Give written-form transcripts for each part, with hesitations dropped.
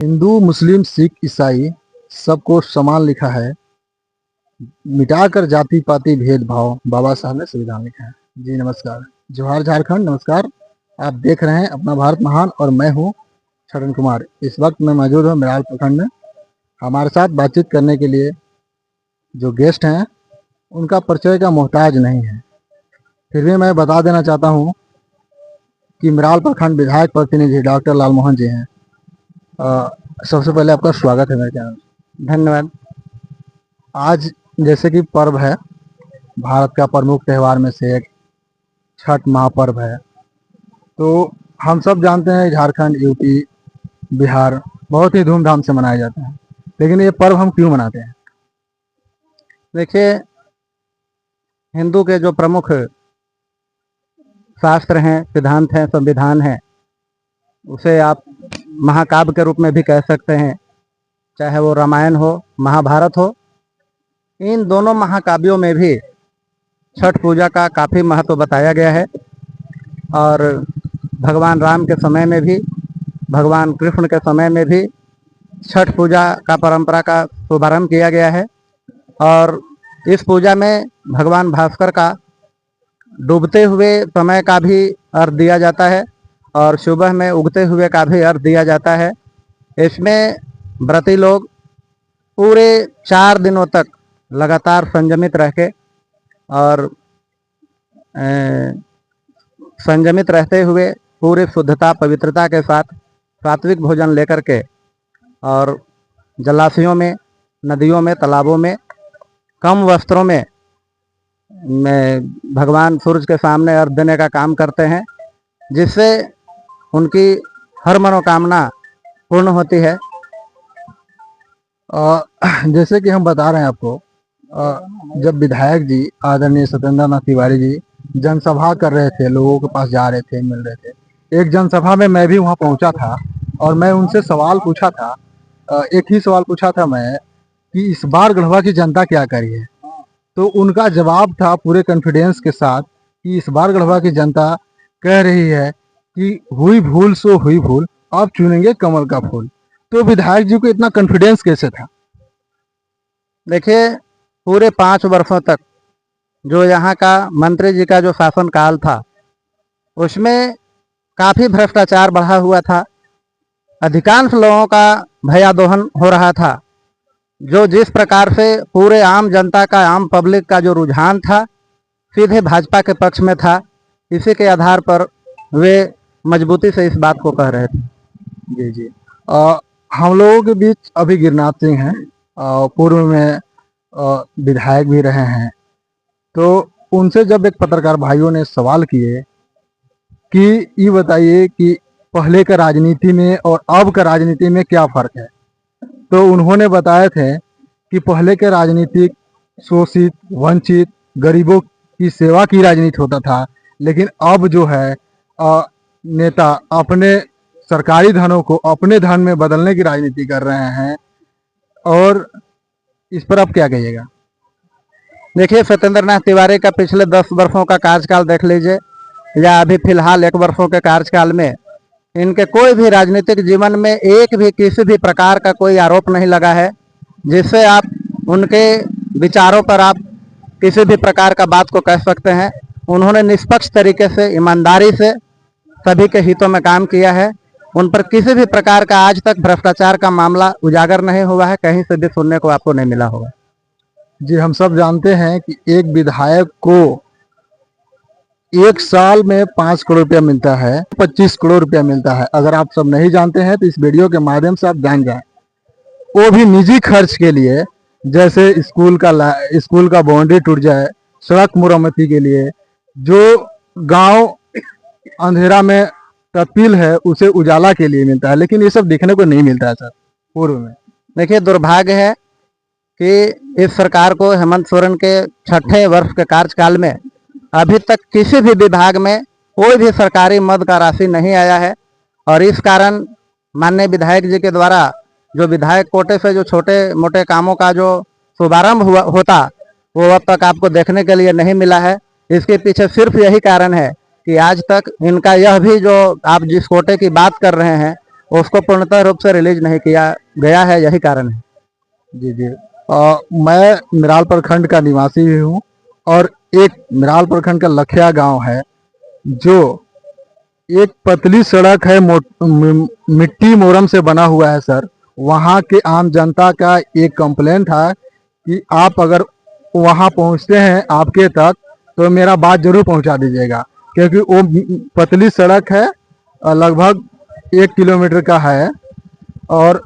हिंदू, मुस्लिम, सिख, ईसाई सबको समान लिखा है। मिटाकर जाति पाति भेदभाव बाबा साहब ने संविधान लिखा है। जी नमस्कार, जोहार झारखंड, नमस्कार। आप देख रहे हैं अपना भारत महान और मैं हूं छरण कुमार। इस वक्त मैं मौजूद हूं मिराल प्रखंड में। हमारे साथ बातचीत करने के लिए जो गेस्ट हैं उनका परिचय का मोहताज नहीं है, फिर भी मैं बता देना चाहता हूं कि मिराल प्रखंड विधायक प्रतिनिधि डॉक्टर लालमोहन जी हैं। सबसे पहले आपका स्वागत है मेरे चैनल। धन्यवाद। आज जैसे कि पर्व है, भारत का प्रमुख त्यौहार में से एक छठ महापर्व है। तो हम सब जानते हैं झारखंड, यूपी, बिहार बहुत ही धूमधाम से मनाए जाते हैं, लेकिन ये पर्व हम क्यों मनाते हैं? देखिए, हिंदू के जो प्रमुख शास्त्र हैं, सिद्धांत हैं, संविधान हैं, उसे आप महाकाव्य के रूप में भी कह सकते हैं। चाहे वो रामायण हो, महाभारत हो, इन दोनों महाकाव्यों में भी छठ पूजा का काफ़ी महत्व बताया गया है। और भगवान राम के समय में भी, भगवान कृष्ण के समय में भी छठ पूजा का परंपरा का शुभारंभ किया गया है। और इस पूजा में भगवान भास्कर का डूबते हुए समय का भी अर्घ दिया जाता है और सुबह में उगते हुए का भी अर्घ दिया जाता है। इसमें व्रती लोग पूरे 4 दिनों तक लगातार संयमित रह के और संयमित रहते हुए पूरी शुद्धता पवित्रता के साथ सात्विक भोजन लेकर के और जलाशयों में, नदियों में, तालाबों में कम वस्त्रों में भगवान सूरज के सामने अर्घ देने का काम करते हैं, जिससे उनकी हर मनोकामना पूर्ण होती है। जैसे कि हम बता रहे हैं आपको, जब विधायक जी आदरणीय सत्येंद्र नाथ तिवारी जी जनसभा कर रहे थे, लोगों के पास जा रहे थे, मिल रहे थे। एक जनसभा में मैं भी वहां पहुंचा था और मैं उनसे सवाल पूछा था। एक ही सवाल पूछा था मैं कि इस बार गढ़वा की जनता क्या करी है। तो उनका जवाब था पूरे कॉन्फिडेंस के साथ कि इस बार गढ़वा की जनता कह रही है कि हुई भूल सो हुई भूल, अब चुनेंगे कमल का फूल। तो विधायक जी को इतना कॉन्फिडेंस कैसे था? देखिए, पूरे 5 वर्षों तक जो यहाँ का मंत्री जी का जो शासन काल था, उसमें काफ़ी भ्रष्टाचार बढ़ा हुआ था। अधिकांश लोगों का भयादोहन हो रहा था। जो जिस प्रकार से पूरे आम जनता का, आम पब्लिक का जो रुझान था सीधे भाजपा के पक्ष में था, इसी के आधार पर वे मजबूती से इस बात को कह रहे थे। जी जी। हम लोगों के बीच अभी गिरनाथ सिंह हैं, पूर्व में विधायक भी रहे हैं। तो उनसे जब एक पत्रकार भाइयों ने सवाल किए कि ये बताइए कि पहले का राजनीति में और अब का राजनीति में क्या फर्क है, तो उन्होंने बताए थे कि पहले के राजनीतिक शोषित, वंचित, गरीबों की सेवा की राजनीति होता था, लेकिन अब जो है नेता अपने सरकारी धनों को अपने धन में बदलने की राजनीति कर रहे हैं। और इस पर आप क्या कहिएगा? देखिए, सत्येंद्र नाथ तिवारी का पिछले 10 वर्षों का कार्यकाल देख लीजिए, या अभी फिलहाल 1 वर्षों के कार्यकाल में इनके कोई भी राजनीतिक जीवन में एक भी किसी भी प्रकार का कोई आरोप नहीं लगा है, जिससे आप उनके विचारों पर आप किसी भी प्रकार का बात को कह सकते हैं। उन्होंने निष्पक्ष तरीके से, ईमानदारी से सभी के हितों में काम किया है। उन पर किसी भी प्रकार का आज तक भ्रष्टाचार का मामला उजागर नहीं हुआ है, कहीं से भी सुनने को आपको नहीं मिला होगा। जी, हम सब जानते हैं कि एक विधायक को 1 साल में 5 करोड़ रुपया मिलता है, 25 करोड़ रुपया मिलता है। अगर आप सब नहीं जानते हैं तो इस वीडियो के माध्यम से आप जान जाएं। वो भी निजी खर्च के लिए, जैसे स्कूल का बाउंड्री टूट जाए, सड़क मुरम्मती के लिए, जो गांव अंधेरा में तब्दील है उसे उजाला के लिए मिलता है, लेकिन ये सब देखने को नहीं मिलता है सर पूर्व में। देखिए, दुर्भाग्य है कि इस सरकार को हेमंत सोरेन के 6ठे वर्ष के कार्यकाल में अभी तक किसी भी विभाग में कोई भी सरकारी मद का राशि नहीं आया है। और इस कारण माननीय विधायक जी के द्वारा जो विधायक कोटे से जो छोटे मोटे कामों का जो शुभारंभ होता, वो अब तक आपको देखने के लिए नहीं मिला है। इसके पीछे सिर्फ यही कारण है कि आज तक इनका यह भी जो आप जिस कोटे की बात कर रहे हैं उसको पूर्णतः रूप से रिलीज नहीं किया गया है, यही कारण है। जी जी। मैं मिराल प्रखंड का निवासी भी हूँ और एक मिराल प्रखंड का लखिया गांव है जो एक पतली सड़क है, मिट्टी मोरम से बना हुआ है सर। वहाँ के आम जनता का एक कंप्लेंट था कि आप अगर वहाँ पहुँचते हैं आपके तक तो मेरा बात जरूर पहुँचा दीजिएगा, क्योंकि वो पतली सड़क है, लगभग 1 किलोमीटर का है और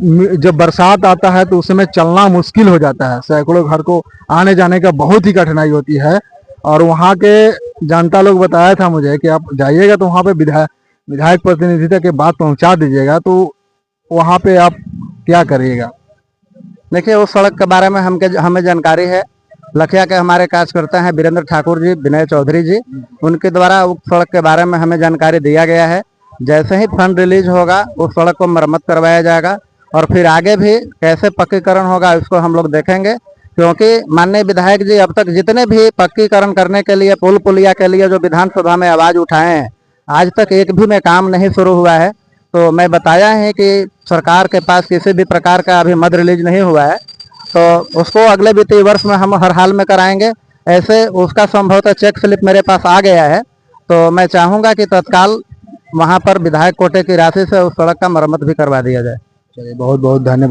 जब बरसात आता है तो उस समय चलना मुश्किल हो जाता है। सैकड़ों घर को आने जाने का बहुत ही कठिनाई होती है। और वहाँ के जनता लोग बताया था मुझे कि आप जाइएगा तो वहाँ पे विधायक प्रतिनिधि तक के बात पहुँचा दीजिएगा, तो वहाँ पे आप क्या करिएगा? देखिए, उस सड़क के बारे में हमें जानकारी है। लखिया के हमारे कार्यकर्ता हैं वीरेंद्र ठाकुर जी, विनय चौधरी जी, उनके द्वारा उस सड़क के बारे में हमें जानकारी दिया गया है। जैसे ही फंड रिलीज होगा उस सड़क को मरम्मत करवाया जाएगा और फिर आगे भी कैसे पक्कीकरण होगा इसको हम लोग देखेंगे, क्योंकि माननीय विधायक जी अब तक जितने भी पक्कीकरण करने के लिए, पुल पुलिया के लिए जो विधानसभा में आवाज उठाए हैं, आज तक एक भी में काम नहीं शुरू हुआ है। तो मैं बताया है कि सरकार के पास किसी भी प्रकार का अभी मद रिलीज नहीं हुआ है, तो उसको अगले वित्तीय वर्ष में हम हर हाल में कराएंगे। ऐसे उसका संभवतः चेक स्लिप मेरे पास आ गया है, तो मैं चाहूँगा कि तत्काल वहाँ पर विधायक कोटे की राशि से उस सड़क का मरम्मत भी करवा दिया जाए। चलिए, बहुत बहुत धन्यवाद।